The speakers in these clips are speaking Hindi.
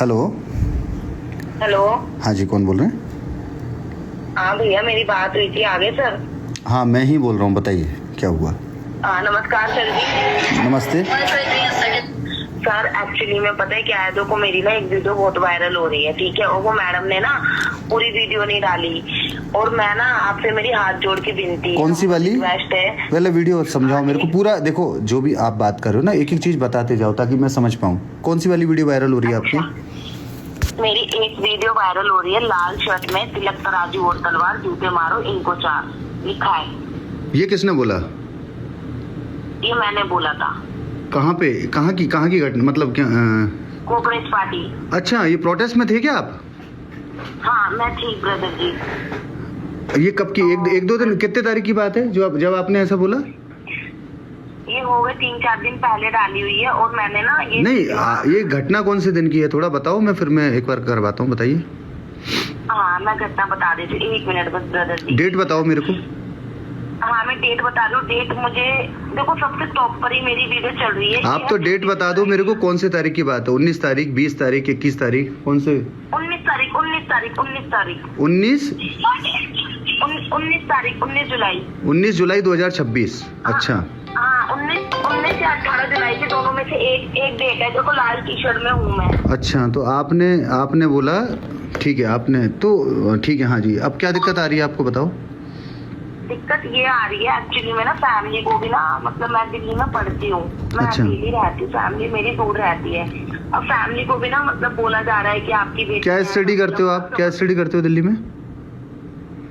हेलो। हेलो। हाँ जी, कौन बोल रहे हैं? हाँ भैया, मेरी बात हुई थी आगे सर। हाँ, मैं ही बोल रहा हूँ, बताइए क्या हुआ। नमस्कार सर जी। नमस्ते। सर एक्चुअली में पता है क्या है, देखो मेरी ना एक वीडियो बहुत वायरल हो रही है, ठीक है, और वो मैडम ने ना पूरी वीडियो नहीं डाली, और मैं ना आपसे मेरी हाथ जोड़ के विनती, कौन सी वाली? रिक्वेस्ट है। पहले वीडियो समझाओ मेरे को पूरा। देखो, जो भी आप बात कर रहे हो ना, एक एक चीज बताते जाओ ताकि मैं समझ पाऊँ। कौन सी वाली वीडियो वायरल हो रही है आपकी? मेरी एक वीडियो वायरल हो रही है, लाल शर्ट में तिलक तराजू और तलवार, जूते मारो इनको चार लिखा है। ये किसने बोला? ये मैंने बोला था। कहाँ पे? कहाँ की घटना, मतलब क्या? Cooperate party. अच्छा, ये प्रोटेस्ट में थे क्या आप? हाँ मैं थी ब्रदर जी। ये कब की? एक दो दिन, कितने तारीख की बात है जब आपने ऐसा बोला? ये हो गए 3-4 दिन पहले डाली हुई है, और मैंने ना ये नहीं, ये घटना कौन से दिन की है थोड़ा बताओ, मैं फिर मैं एक बार करवाता हूँ, बताइए। हाँ मैं घटना बता देती हूँ, 1 मिनट बस ब्रदर जी। डेट बताओ मेरे को। हाँ मैं डेट बता दूँ। डेट मुझे देखो, सबसे टॉप पर ही मेरी वीडियो चल रही है। आप तो डेट बता दो मेरे को, कौन से तारीख की बात है? 19 तारीख, 20 तारीख, 21 तारीख, कौन से? 19 तारीख 19 तारीख 19 तारीख 19 19 तारीख 19 जुलाई 19 जुलाई 2026। अच्छा। हाँ 19 या 18 जुलाई के दोनों में से एक डेट है। देखो लाल टी शर्ट में हूँ मैं। अच्छा, तो आपने बोला, ठीक है, आपने तो ठीक है। हाँ जी, अब क्या दिक्कत आ रही है आपको, बताओ। दिक्कत ये आ रही है एक्चुअली में ना, फैमिली को भी ना, मतलब मैं दिल्ली में पढ़ती हूँ, मैं अच्छा। अकेली रहती हूँ, फैमिली मेरी दूर रहती है। अब फैमिली को भी ना मतलब बोला जा रहा है कि आपकी बेटी क्या स्टडी करते हो आप? क्या स्टडी करते हो दिल्ली में?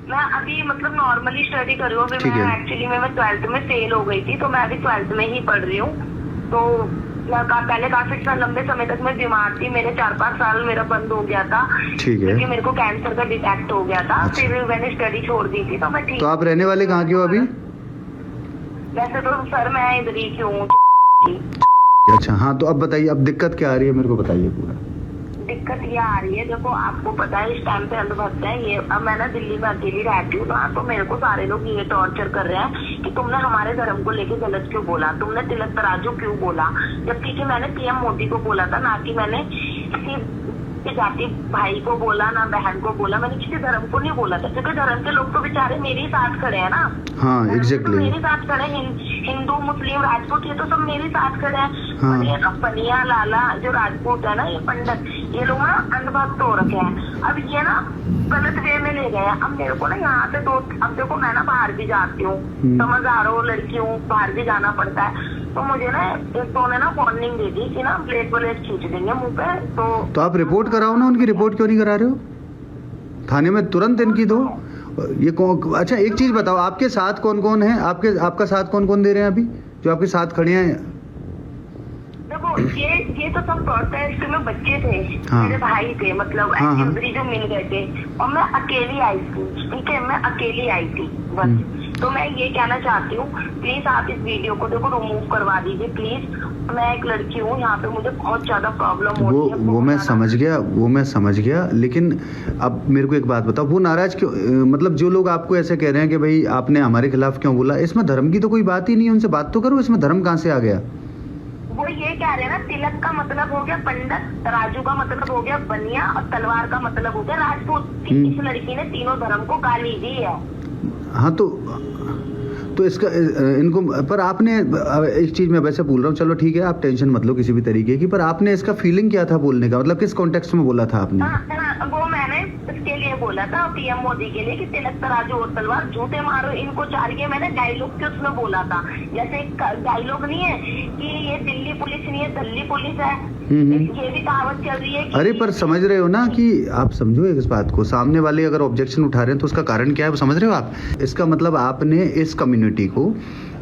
मैं अभी मतलब नॉर्मली स्टडी कर रही हूँ। ठीक है। एक्चुअली मैं 12th में फेल हो गई थी, तो मैं अभी 12th में ही पढ़ रही हूँ। तो पहले काफी लंबे समय तक मैं बीमार थी, मेरे 4-5 साल मेरा बंद हो गया था, ठीक है। क्योंकि मेरे को कैंसर का डिटेक्ट हो गया था। अच्छा। फिर मैंने स्टडी छोड़ दी थी, तो मैं ठीक। तो आप रहने वाले कहाँ के हो अभी? वैसे तो सर मैं इधर ही की हूँ। अच्छा, हाँ, तो अब बताइए, अब दिक्कत क्या आ रही है मेरे को बताइए पूरा। दिक्कत ये आ रही है, देखो आपको पता है इस टाइम पे अंधभक्त है ये। अब मैं ना दिल्ली में अकेली रहती हूँ ना, तो मेरे को सारे लोग ये टॉर्चर कर रहे हैं कि तुमने हमारे धर्म को लेके गलत क्यों बोला, तुमने तिलक तराजू क्यों बोला, जबकि कि मैंने पीएम मोदी को बोला था, ना कि मैंने किसी जाति भाई को बोला, ना बहन को बोला, मैंने किसी धर्म को नहीं बोला था, क्योंकि धर्म के लोग तो बेचारे मेरे ही साथ खड़े हैं ना। हाँ, एग्जैक्टली। मेरे साथ खड़े, हिंदू मुस्लिम राजपूत, ये तो सब मेरे साथ खड़े हैं। हाँ। और ये ना पनिया लाला जो राजपूत है ना, ये पंडित, ये लोग ना अंधभक्त हो रखे हैं। अब ये ना गलत वे में ले गए हैं। अब मेरे को ना यहाँ से अब देखो मैं ना बाहर भी जाती हूँ, समझ आ रहा हो, लड़की हूँ, बाहर भी जाना पड़ता है, तो मुझे ना एक तो ने ना वार्निंग दे दी कि ना ब्लेड खींच देंगे मुंह पे। तो आप रिपोर्ट कराओ ना, उनकी रिपोर्ट क्यों नहीं करा रहे हो? थाने में तुरंत इनकी दो। ये अच्छा, एक चीज बताओ, आपके साथ कौन कौन है? आपका साथ कौन कौन दे रहे हैं अभी, जो आपके साथ खड़े हैं? देखो ये तो सब प्रोटेस्ट में बच्चे थे। हाँ। मेरे भाई थे, मतलब हाँ, हाँ। जो मिल गए थे, और मैं अकेली आई थी, ठीक है, मैं अकेली आई थी बस। तो मैं ये कहना चाहती हूँ, प्लीज आप इस वीडियो को देखो रिमूव करवा दीजिए प्लीज। मैं एक लड़की हूँ, यहाँ पे मुझे बहुत ज्यादा प्रॉब्लम हो रही है। वो मैं समझ गया, लेकिन अब मेरे को एक बात बताओ, वो नाराज क्यों? मतलब जो लोग आपको ऐसे कह रहे हैं कि भाई आपने हमारे खिलाफ क्यों बोला, इसमें धर्म की तो कोई बात ही नहीं है, उनसे बात तो करो, इसमें धर्म कहाँ से आ गया? वो ये कह रहे हैं ना, तिलक का मतलब हो गया पंडित, तराजू का मतलब हो गया बनिया, और तलवार का मतलब हो गया राजपूत। इस लड़की ने तीनों धर्म को गाली दी है। हाँ, तो इसका इनको, पर आपने एक चीज मैं वैसे बोल रहा हूँ, चलो ठीक है, आप टेंशन मत लो किसी भी तरीके की, पर आपने इसका फीलिंग क्या था बोलने का, मतलब किस कॉन्टेक्स्ट में बोला था आपने? वो मैंने इसके लिए बोला था पीएम मोदी के लिए कि तिलक तराजू और तलवार, जूते मारो इनको चार, ये मैंने डायलॉग के उसमें बोला था। जैसे डायलॉग नहीं है कि ये दिल्ली पुलिस नहीं है, दिल्ली पुलिस है, ये भी कहावत चल रही है। अरे पर समझ रहे हो ना, कि आप समझो इस बात को, सामने वाले अगर ऑब्जेक्शन उठा रहे हैं तो उसका कारण क्या है, वो समझ रहे हो आप? इसका मतलब आपने इस कम्युनिटी को,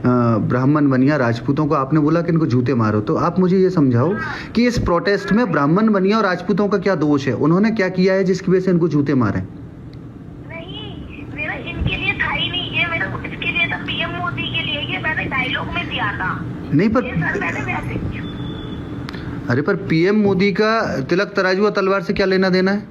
ब्राह्मण बनिया राजपूतों को आपने बोला कि इनको जूते मारो। तो आप मुझे ये समझाओ कि इस प्रोटेस्ट में ब्राह्मण बनिया और राजपूतों का क्या दोष है, उन्होंने क्या किया है जिसकी वजह से इनको जूते मारे? नहीं, मेरा इनके लिए था ही नहीं, ये मेरा इसके लिए था, पीएम मोदी के लिए, ये मैंने डायलॉग में दिया था। नहीं, पर मैंने वैसे, अरे पर पीएम मोदी का तिलक तराजू और तलवार से क्या लेना देना है?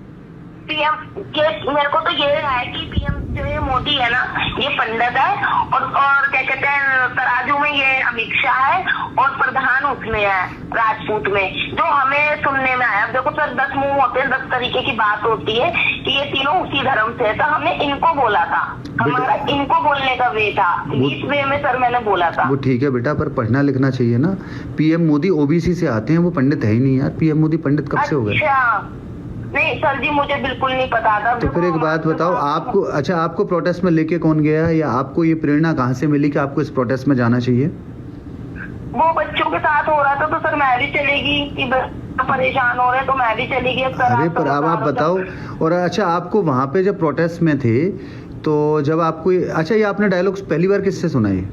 पीएम के मेरे को तो ये है कि पीएम जो ये मोदी है ना, ये पंडित है और क्या कहते हैं तराजू में ये अमित शाह है और प्रधान उसमें है राजपूत में, जो हमें सुनने में आया। अब देखो सर 10 मुंह होते हैं, 10 तरीके की बात होती है कि ये तीनों उसी धर्म से है, तो हमने इनको बोला था, हमारा इनको बोलने का वे था, इस वे में सर मैंने बोला था। वो ठीक है बेटा, पर पढ़ना लिखना चाहिए ना। पीएम मोदी ओबीसी से आते हैं, वो पंडित है ही नहीं यार। पीएम मोदी पंडित कब से हो गए? अच्छा नहीं सर जी, मुझे बिल्कुल नहीं पता था। तो फिर एक बात बताओ, आपको अच्छा आपको प्रोटेस्ट में लेके कौन गया, या आपको ये प्रेरणा कहाँ से मिली कि आपको इस प्रोटेस्ट में जाना चाहिए? वो बच्चों के साथ हो रहा था तो सर मैं भी चलेगी कि परेशान हो रहे तो मैं भी चली गई। अरे पर अब आप बताओ। और अच्छा आपको वहाँ पे जब प्रोटेस्ट में थे तो जब आपको अच्छा ये आपने डायलॉग पहली बार किससे सुना ये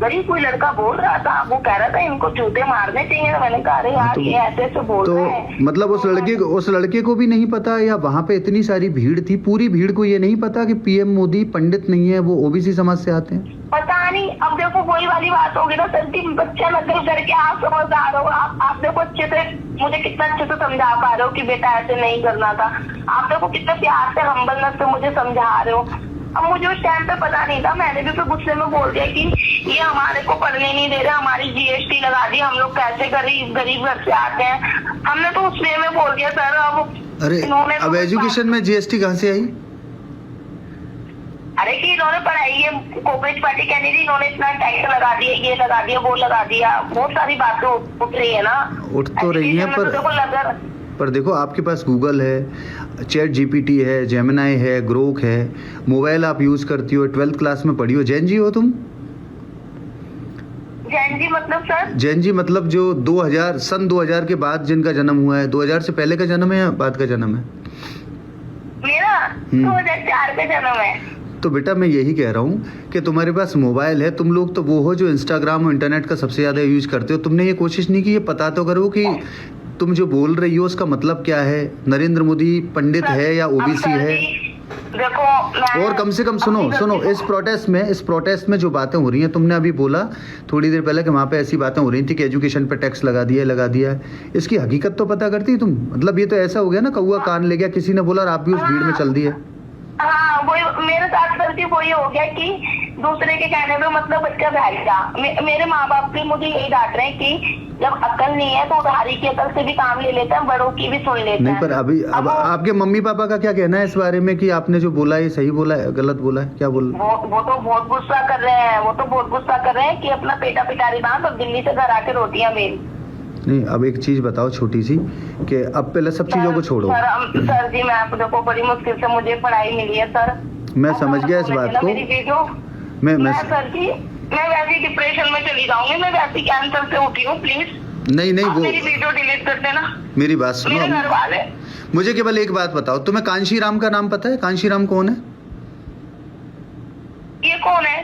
गरीब कोई लड़का बोल रहा था, वो कह रहा था इनको जूते मारने चाहिए, तो मैंने कहा अरे यार ये ऐसे ऐसे बोल रहे हैं। मतलब उस लड़के को भी नहीं पता, या वहाँ पे इतनी सारी भीड़ थी, पूरी भीड़ को ये नहीं पता कि पीएम मोदी पंडित नहीं है, वो ओबीसी समाज से आते हैं? पता नहीं। अब देखो वही वाली बात होगी ना सर, बच्चा नकल करके आप समझदार हो, आप देखो अच्छे से मुझे कितना अच्छे से समझा पा रहे हो कि बेटा ऐसे नहीं करना था। आप देखो कितने प्यार से हम्बलनेस से मुझे समझा रहे हो। अब मुझे उस टाइम पे पता नहीं था, मैंने भी फिर गुस्से में बोल दिया कि ये हमारे को पढ़ने नहीं दे रहे, हमारी जीएसटी लगा दी, हम लोग कैसे गरीब घर से आते हैं, हमने तो उस वे में बोल दिया सर। अब अरे अब एजुकेशन में जीएसटी कहाँ से आई? अरे कि इन्होंने पढ़ाई है, कांग्रेस पार्टी कह रही थी इन्होंने इतना टैक्स लगा दिया, ये लगा दिया, वो लगा दिया, बहुत सारी बातें उठ रही है ना। उठ तो रही है, पर देखो आपके पास गूगल है, चैट जीपीटी है, जेमिनाई है, ग्रोक है, मोबाइल आप यूज करती हो, 12th क्लास में पढ़ी हो। जैन जी हो तुम? जैन जी मतलब सर? जैन जी मतलब जो 2000 के बाद जिनका जन्म हुआ है। 2000 से पहले का जन्म है या बाद का जन्म है? मेरा 2004 का जन्म है। तो बेटा मैं यही कह रहा हूँ कि तुम्हारे पास मोबाइल है, तुम लोग तो वो हो जो इंस्टाग्राम और इंटरनेट का सबसे ज्यादा यूज करते हो। तुमने ये कोशिश नहीं की ये पता तो करो कि तुम जो बोल रही हो उसका मतलब क्या है, नरेंद्र मोदी पंडित है या ओबीसी है? देखो और कम से कम सुनो इस प्रोटेस्ट में जो बातें हो रही हैं, तुमने अभी बोला थोड़ी देर पहले कि वहाँ पे ऐसी बातें हो रही थी कि एजुकेशन पे टैक्स लगा दिया है। इसकी हकीकत तो पता करती तुम? मतलब ये तो ऐसा हो गया ना, कौआ कान ले गया, किसी ने बोला और आप भी उस भीड़ में चल दिए। हाँ वही मेरे साथ सर जी, वही हो गया कि दूसरे के कहने पे मतलब बच्चा बहल गया। मेरे माँ बाप भी मुझे यही डांट रहे हैं कि जब अकल नहीं है तो उधारी की अकल से भी काम ले लेते हैं, बड़ों की भी सुन लेते हैं। नहीं पर अभी अब आपके मम्मी पापा का क्या कहना है इस बारे में कि आपने जो बोला है सही बोला है गलत बोला है, क्या बोल? वो तो बहुत गुस्सा कर रहे हैं, कि अपना पेटा पिटारी बांध और दिल्ली से घर आके रोटियां मेरी। नहीं अब एक चीज बताओ छोटी सी, कि अब पहले सब चीजों को छोड़ो। सर जी मैं आपको देखो बड़ी मुश्किल से मुझे पढ़ाई मिली है सर। मैं समझ गया इस बात को। मैं सर जी मैं वैसे डिप्रेशन में चली जाऊंगी, मैं वैसे कैंसर से उठी हूँ, प्लीज नहीं वो मेरी वीडियो डिलीट कर देना। मेरी बात सुनो, मेरे घर वाले। मुझे केवल एक बात बताओ, तुम्हें कांशीराम का नाम पता है? कांशीराम कौन है? ये कौन है?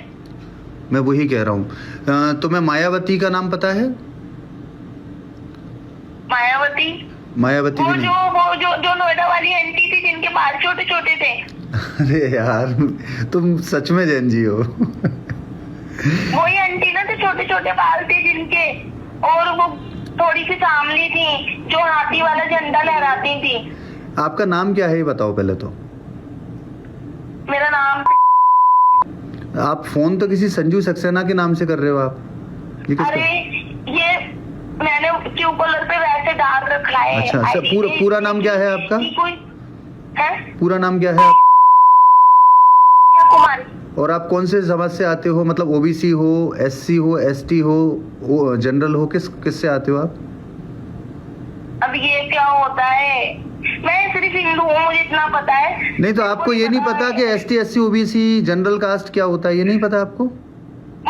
मैं वही कह रहा हूँ। तुम्हें मायावती का नाम पता है? मायावती वो जो नोएडा वाली आंटी थी जिनके बाल छोटे छोटे थे। अरे यार तुम सच में जैन जी हो। वही आंटी ना जो छोटे छोटे बाल थे जिनके, और वो थोड़ी सी सांवली थी जो हाथी वाला झंडा लहराती थी। आपका नाम क्या है ये बताओ पहले तो। मेरा नाम आप फोन तो किसी संजू सक्सेना के नाम से कर रहे हो आप? अरे ये मैंने क्यू कॉलर पे वैसे डाल रखा है। अच्छा पूरा नाम क्या है आपका? पूरा नाम क्या है? कुमारी। और आप कौन से समाज से आते हो? मतलब ओबीसी हो, एससी हो, एसटी हो, जनरल हो, किस से आते हो आप? अब ये क्या होता है, मैं सिर्फ हिंदू हूँ, मुझे इतना पता है। नहीं तो आपको ये नहीं पता कि ST, SC, OBC, general caste क्या होता है? ये नहीं पता आपको?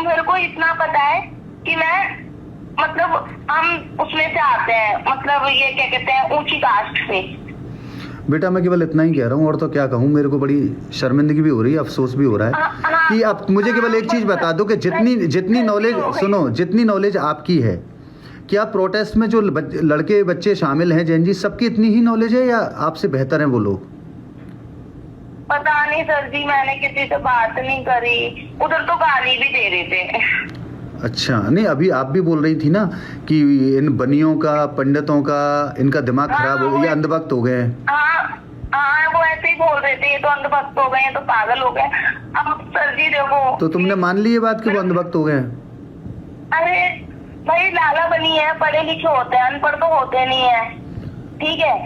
मेरे को इतना पता है कि मैं मतलब हम उसमें से आते हैं, मतलब ये क्या कहते हैं ऊंची कास्ट से। बेटा मैं केवल इतना ही कह रहा हूँ, और तो क्या कहूँ। मेरे को बड़ी शर्मिंदगी भी हो रही है, अफसोस भी हो रहा है कि आप मुझे केवल एक चीज बता दो कि जितनी नॉलेज सुनो, जितनी नॉलेज आपकी है, क्या प्रोटेस्ट में जो लड़के बच्चे शामिल हैं जैन जी, सबकी इतनी ही नॉलेज है या आपसे बेहतर हैं वो लोग? पता नहीं सर जी, मैंने किसी से बात नहीं करी, उधर तो गाली भी दे रहे थे। अच्छा, नहीं अभी आप भी बोल रही थी ना कि इन बनियों का, पंडितों का, इनका दिमाग खराब हो गया, ये अंधभक्त हो गए हैं। हाँ, वो ऐसे ही बोल रहे थे, ये तो अंधभक्त हो गए हैं, तो पागल हो गए। अब सर जी देखो, तो तुमने मान ली ये बात कि वो अंधभक्त हो गए हैं? अरे भाई लाला बनी है, पढ़े लिखे होते हैं, अनपढ़ तो होते नहीं है, ठीक है।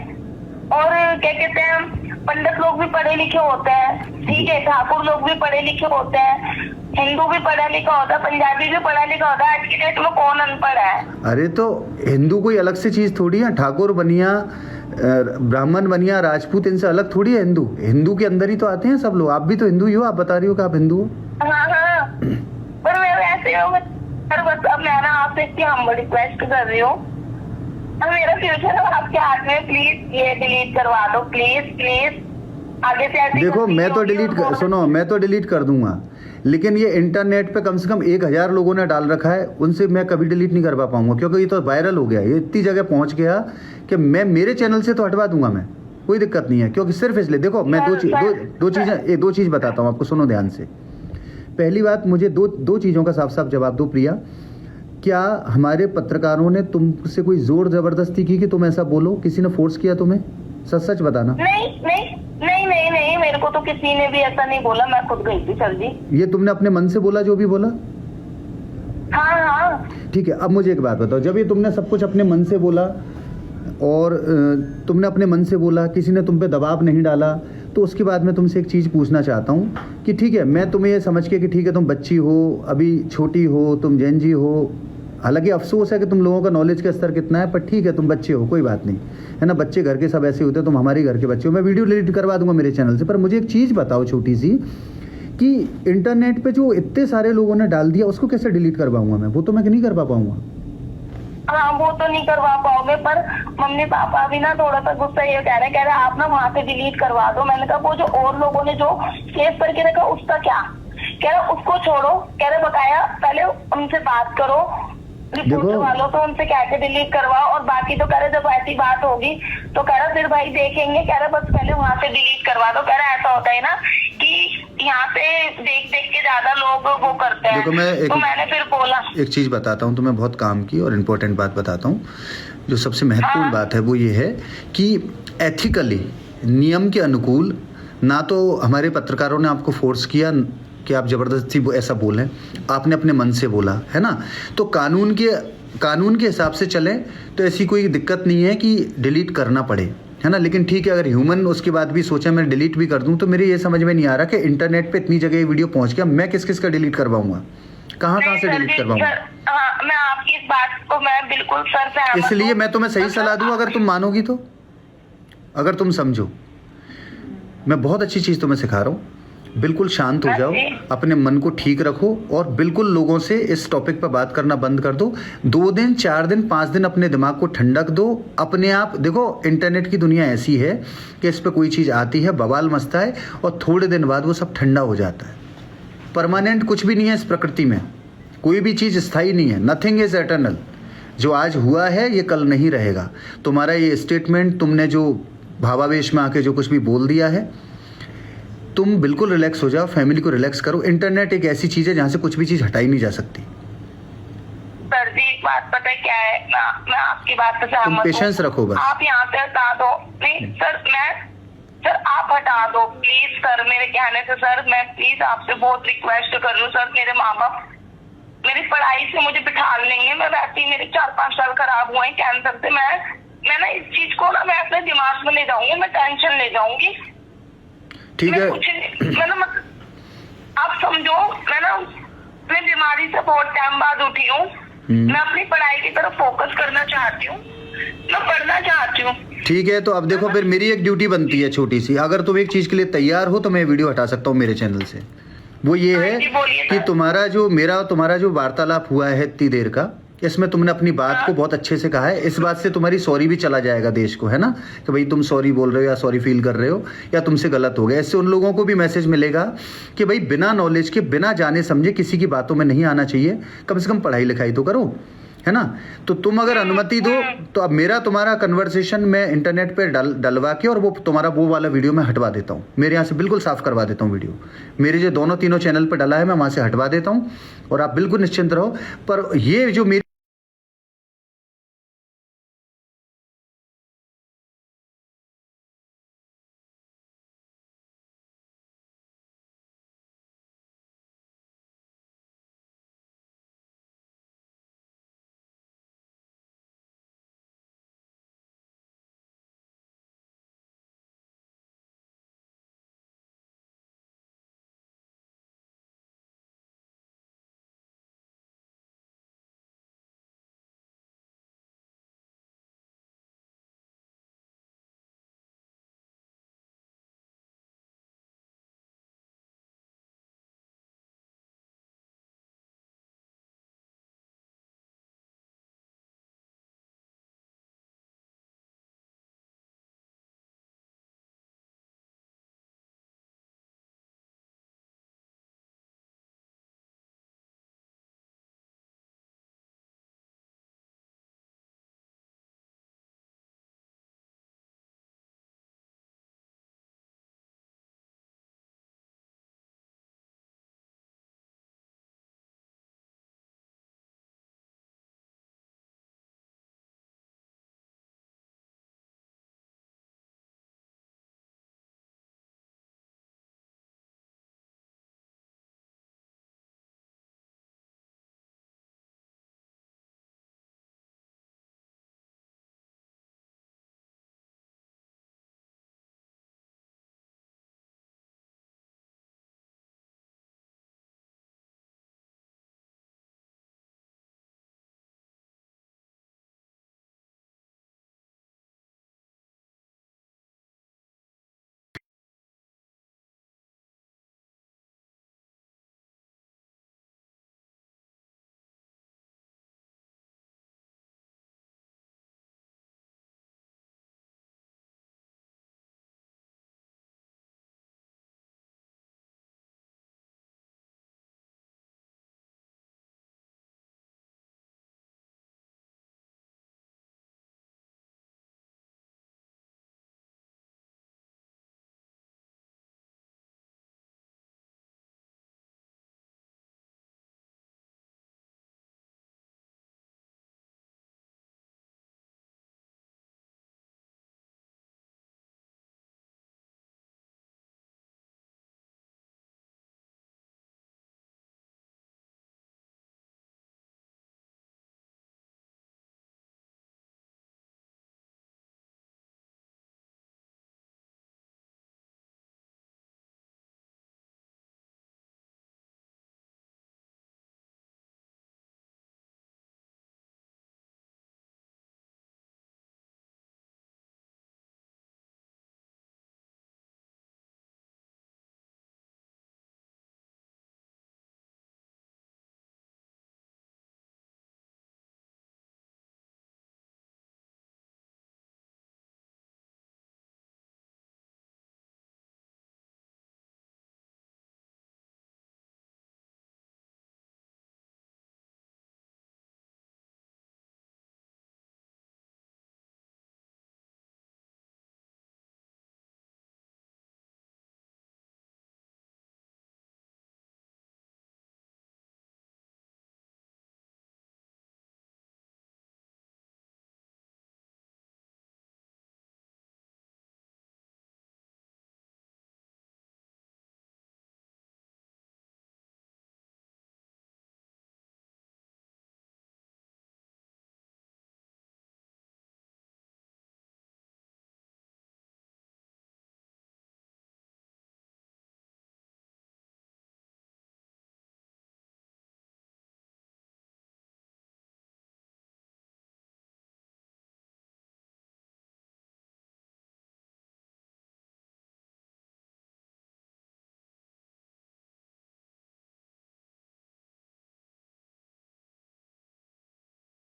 और क्या कहते हैं, पंडित लोग भी पढ़े लिखे होते हैं, ठीक है, ठाकुर लोग भी पढ़े लिखे होते हैं, हिंदू भी पढ़ा लिखा होता है, पंजाबी भी पढ़ा लिखा होता है। आज की डेट में कौन अनपढ़ है? अरे तो हिंदू कोई अलग से चीज थोड़ी है, ठाकुर बनिया, ब्राह्मण बनिया, राजपूत, इनसे अलग थोड़ी है हिंदू। हिंदू के अंदर ही तो आते हैं सब लोग। आप भी तो हिंदू ही हो, आप बता रही हो कि आप हिंदू हो। हाँ, पर मैं वैसे हो, बस अब मैं ना आपसे इतनी हम्बल रिक्वेस्ट कर रही हूँ, अब मेरा फ्यूचर आपके हाथ में, प्लीज ये डिलीट करवा दो, प्लीज प्लीज। आगे से ऐसी देखो मैं तो सुनो, मैं तो डिलीट कर दूंगा, लेकिन ये इंटरनेट पे कम से कम 1000 लोगों ने डाल रखा है, उनसे मैं कभी डिलीट नहीं करवा पाऊंगा, क्योंकि ये तो वायरल हो गया, ये इतनी जगह पहुंच गया कि मैं मेरे चैनल से तो हटवा दूंगा मैं, कोई दिक्कत नहीं है। क्योंकि सिर्फ इसलिए, देखो मैं दो चीज़ बताता हूँ आपको, सुनो ध्यान से। पहली बात, मुझे दो चीज़ों का साफ साफ जवाब दो प्रिया। क्या हमारे पत्रकारों ने तुमसे कोई जोर जबरदस्ती की कि तुम ऐसा बोलो? किसी ने फोर्स किया तुम्हें? सच सच बताना। नहीं, मेरे को तो किसी ने भी ऐसा नहीं बोला, मैं खुद गई थी सर जी। ये तुमने अपने मन से बोला जो भी बोला? हाँ। ठीक है, अब मुझे एक बात बताओ, जब ये तुमने सब कुछ अपने मन से बोला और तुमने अपने मन से बोला, किसी ने तुम पे दबाव नहीं डाला, तो उसके बाद मैं तुमसे एक चीज़ पूछना चाहता हूँ कि ठीक है, मैं तुम्हें ये समझ के कि ठीक है तुम बच्ची हो, अभी छोटी हो, तुम जेन जी हो, हालांकि अफसोस है कि तुम लोगों का नॉलेज का स्तर कितना है, पर ठीक है तुम बच्चे हो, कोई बात नहीं है ना, बच्चे घर के सब ऐसे होते हैं, तुम हमारे घर के बच्चे हो। मैं वीडियो डिलीट करवा दूंगा मेरे चैनल से, पर मुझे एक चीज़ बताओ छोटी सी, कि इंटरनेट पे जो इतने सारे लोगों ने डाल दिया उसको कैसे डिलीट करवाऊंगा मैं? वो तो मैं नहीं करवा पाऊंगा। हाँ, वो तो नहीं करवा पाओगे, पर मम्मी पापा भी ना थोड़ा सा गुस्सा ये कह रहे आप ना वहाँ से डिलीट करवा दो। मैंने कहा वो जो और लोगों ने जो सेव करके रखा उसका क्या? कह रहा उसको छोड़ो, कह रहे बकाया पहले उनसे बात करो, रिपोर्ट वालों तो उनसे कह के डिलीट करवाओ, और बाकी तो कह रहे जब ऐसी बात होगी तो कह रहा फिर भाई देखेंगे, कह रहा बस पहले वहाँ से डिलीट करवा दो। कह रहा ऐसा होता है ना कि यहाँ पे देख देख के ज्यादा लोग वो करते हैं। तो मैंने फिर बोला, एक चीज बताता हूँ तुम्हें, बहुत काम की और इम्पोर्टेंट बात बताता हूँ। जो सबसे महत्वपूर्ण बात है वो ये है कि एथिकली, नियम के अनुकूल, ना तो हमारे पत्रकारों ने आपको फोर्स किया कि आप जबरदस्ती ऐसा बोलें, आपने अपने मन से बोला है ना, तो कानून के हिसाब से चलें तो ऐसी कोई दिक्कत नहीं है कि डिलीट करना पड़े, है ना। लेकिन ठीक है, अगर ह्यूमन उसके बाद भी सोचा मैं डिलीट भी कर दूं, तो मेरे ये समझ में नहीं आ रहा कि इंटरनेट पे इतनी जगह ये वीडियो पहुंच गया, मैं किस किस का डिलीट करवाऊंगा, कहाँ से डिलीट करवाऊंगा? मैं आपकी इस बात को मैं बिल्कुल सर से, इसलिए मैं तुम्हें सही सलाह दूं, अगर तुम मानोगी तो, अगर तुम समझो, मैं बहुत अच्छी चीज तुम्हें सिखा रहा हूँ। बिल्कुल शांत हो जाओ, अपने मन को ठीक रखो और बिल्कुल लोगों से इस टॉपिक पर बात करना बंद कर दो। 2 दिन, 4 दिन, 5 दिन अपने दिमाग को ठंडक दो। अपने आप देखो, इंटरनेट की दुनिया ऐसी है कि इस पर कोई चीज़ आती है, बवाल मचता है, और थोड़े दिन बाद वो सब ठंडा हो जाता है। परमानेंट कुछ भी नहीं है इस प्रकृति में, कोई भी चीज़ स्थायी नहीं है। Nothing is eternal. जो आज हुआ है ये कल नहीं रहेगा। तुम्हारा ये स्टेटमेंट, तुमने जो भावावेश में आके जो कुछ भी बोल दिया है, तुम बिल्कुल रिलैक्स हो जाओ, फैमिली को रिलैक्स करो। इंटरनेट एक ऐसी चीज है जहां से कुछ भी चीज हटाई नहीं जा सकती। सर जी एक बात पता है क्या है, मैं आपकी बात से सहमत हूं। तुम पेशेंस रखो बस। आप यहाँ से हटा दो। नहीं सर आप हटा दो प्लीज सर, मेरे कहने से सर, मैं प्लीज आपसे बहुत रिक्वेस्ट कर रही हूँ सर। मेरे माँ बाप मेरी पढ़ाई से मुझे बिठा लेंगे, मैं वैसे ही मेरे 4-5 साल खराब हुए हैं कैंसर से। मैं ना इस चीज को ना मैं अपने दिमाग में ले जाऊंगी, मैं टेंशन ले जाऊंगी। ठीक है, आप समझो, मैं ना अपनी बीमारी से बहुत टाइम बाद उठी हूँ। मैं अपनी पढ़ाई की तरफ फोकस करना चाहती हूँ, मैं पढ़ना चाहती हूँ। ठीक है, तो अब देखो फिर मेरी एक ड्यूटी बनती है छोटी सी। अगर तुम एक चीज के लिए तैयार हो तो मैं वीडियो हटा सकता हूँ मेरे चैनल से। वो ये है कि तुम्हारा जो वार्तालाप हुआ है इतनी देर का, इसमें तुमने अपनी बात को बहुत अच्छे से कहा है। इस बात से तुम्हारी सॉरी भी चला जाएगा देश को, है ना, कि भाई तुम सॉरी बोल रहे हो या सॉरी फील कर रहे हो या तुमसे गलत हो गया। इससे उन लोगों को भी मैसेज मिलेगा कि भाई बिना नॉलेज के, बिना जाने समझे किसी की बातों में नहीं आना चाहिए। कम से कम पढ़ाई लिखाई तो करो, है ना। तो तुम अगर अनुमति दो तो अब मेरा तुम्हारा कन्वर्सेशन मैं इंटरनेट पे डलवा के और वो तुम्हारा वो वाला वीडियो मैं हटवा देता हूँ, मेरे यहाँ से बिल्कुल साफ करवा देता हूँ वीडियो। मेरे जो दोनों तीनों चैनल पे डला है मैं वहाँ से हटवा देता हूँ और आप बिल्कुल निश्चिंत रहो। पर ये जो मेरी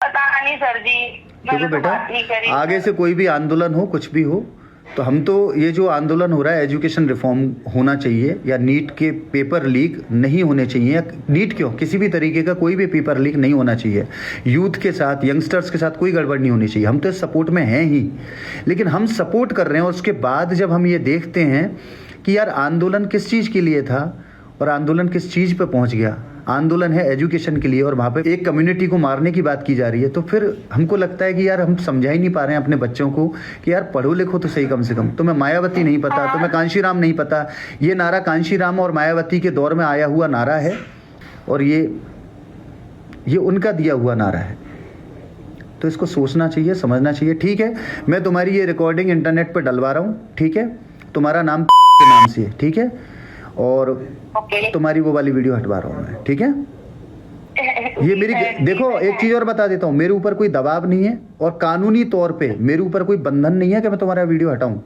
पता नहीं सर जी, देखो मैंने तो बेटा, बात नहीं करी। आगे से कोई भी आंदोलन हो कुछ भी हो तो हम तो ये जो आंदोलन हो रहा है एजुकेशन रिफॉर्म होना चाहिए या नीट के पेपर लीक नहीं होने चाहिए, नीट क्यों किसी भी तरीके का कोई भी पेपर लीक नहीं होना चाहिए, यूथ के साथ यंगस्टर्स के साथ कोई गड़बड़ नहीं होनी चाहिए। हम तो इस सपोर्ट में हैं ही, लेकिन हम सपोर्ट कर रहे हैं और उसके बाद जब हम ये देखते हैं कि यार आंदोलन किस चीज़ के लिए था और आंदोलन किस चीज़ पे पहुंच गया, आंदोलन है एजुकेशन के लिए और वहाँ पे एक कम्युनिटी को मारने की बात की जा रही है, तो फिर हमको लगता है कि यार हम समझा ही नहीं पा रहे हैं अपने बच्चों को कि यार पढ़ो लिखो तो सही कम से कम। तुम्हें मायावती नहीं पता, तुम्हें कांशीराम नहीं पता। ये नारा कांशीराम और मायावती के दौर में आया हुआ नारा है और ये उनका दिया हुआ नारा है। तो इसको सोचना चाहिए, समझना चाहिए। ठीक है, मैं तुम्हारी ये रिकॉर्डिंग इंटरनेट पर डलवा रहा हूँ, ठीक है, तुम्हारा नाम के नाम से, ठीक है, और तुम्हारी वो वाली वीडियो हटवा रहा हूँ मैं, ठीक है। ये मेरी देखो, एक चीज और बता देता हूँ, मेरे ऊपर कोई दबाव नहीं है और कानूनी तौर पे मेरे ऊपर कोई बंधन नहीं है कि मैं तुम्हारा वीडियो हटाऊं।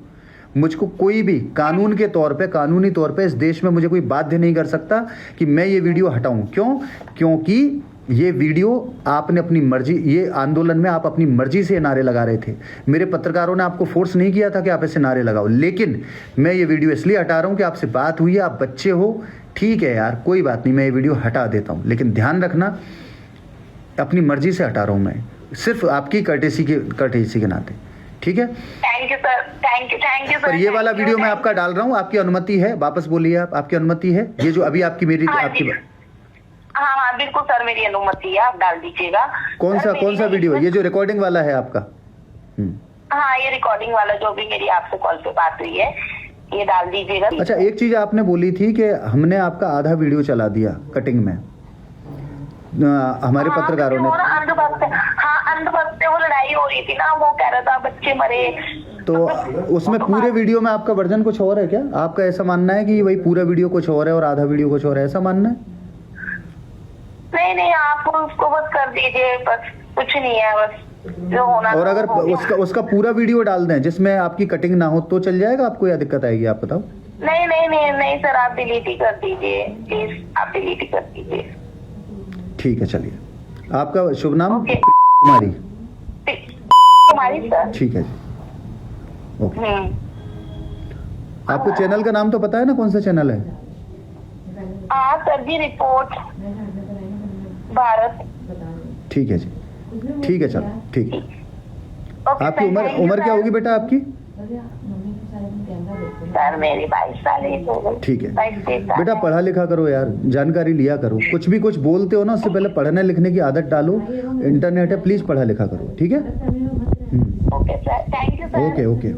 मुझको कोई भी कानून के तौर पे, कानूनी तौर पे इस देश में मुझे कोई बाध्य नहीं कर सकता कि मैं ये वीडियो हटाऊं। क्यों? क्योंकि ये वीडियो आपने अपनी मर्जी, ये आंदोलन में आप अपनी मर्जी से नारे लगा रहे थे। मेरे पत्रकारों ने आपको फोर्स नहीं किया था कि आप ऐसे नारे लगाओ, लेकिन मैं ये वीडियो इसलिए हटा रहा हूँ कि आपसे बात हुई है, आप बच्चे हो, ठीक है यार, कोई बात नहीं, मैं ये वीडियो हटा देता हूँ, लेकिन ध्यान रखना अपनी मर्जी से हटा रहा हूँ मैं, सिर्फ आपकी कर्टेसी के नाते, ठीक है। Thank you sir, thank you पर ये वाला वीडियो मैं आपका डाल रहा हूँ, आपकी अनुमति है? वापस बोलिए आप, आपकी अनुमति है? ये जो अभी आपकी मेरी आपकी हाँ बिल्कुल सर, मेरी अनुमति है, आप डाल दीजिएगा। कौन सा वीडियो? ये जो रिकॉर्डिंग वाला है आपका? हाँ, ये रिकॉर्डिंग वाला जो भी मेरी आपसे कॉल पे बात हुई है, ये डाल दीजिएगा। अच्छा, एक चीज आपने बोली थी कि हमने आपका आधा वीडियो चला दिया कटिंग में, हमारे पत्रकारों ने। अंधभक्त से वो लड़ाई हो रही थी ना, वो कह रहा था बच्चे मरे, तो उसमें पूरे वीडियो में आपका वर्जन कुछ और है क्या? आपका ऐसा मानना है कि वही पूरा वीडियो कुछ और है और आधा वीडियो कुछ और है, ऐसा मानना है? नहीं, आप उसको बस कर दीजिए, बस कुछ नहीं है, बस जो होना। और अगर उसका पूरा वीडियो डाल दें जिसमें आपकी कटिंग ना हो तो चल जाएगा? आपको क्या दिक्कत आएगी, आप बताओ। नहीं सर, आप डिलीट ही कर दीजिए प्लीज, आप डिलीट ही कर दीजिए। ठीक है, चलिए। आपका शुभ नाम? कुमारी सर। ठीक है जी, ओके। आपको चैनल का नाम तो पता है ना, कौन सा चैनल है? सर जी, रिपोर्ट भारत। ठीक है जी, ठीक है, चलो ठीक है। आपकी उम्र क्या होगी बेटा आपकी? सर मेरी 22 साल है। ठीक है बेटा, पढ़ा लिखा करो यार, जानकारी लिया करो, कुछ भी कुछ बोलते हो ना उससे पहले पढ़ने लिखने की आदत डालो, इंटरनेट है, प्लीज पढ़ा लिखा करो, ठीक है। Okay sir, thank you sir. Okay okay.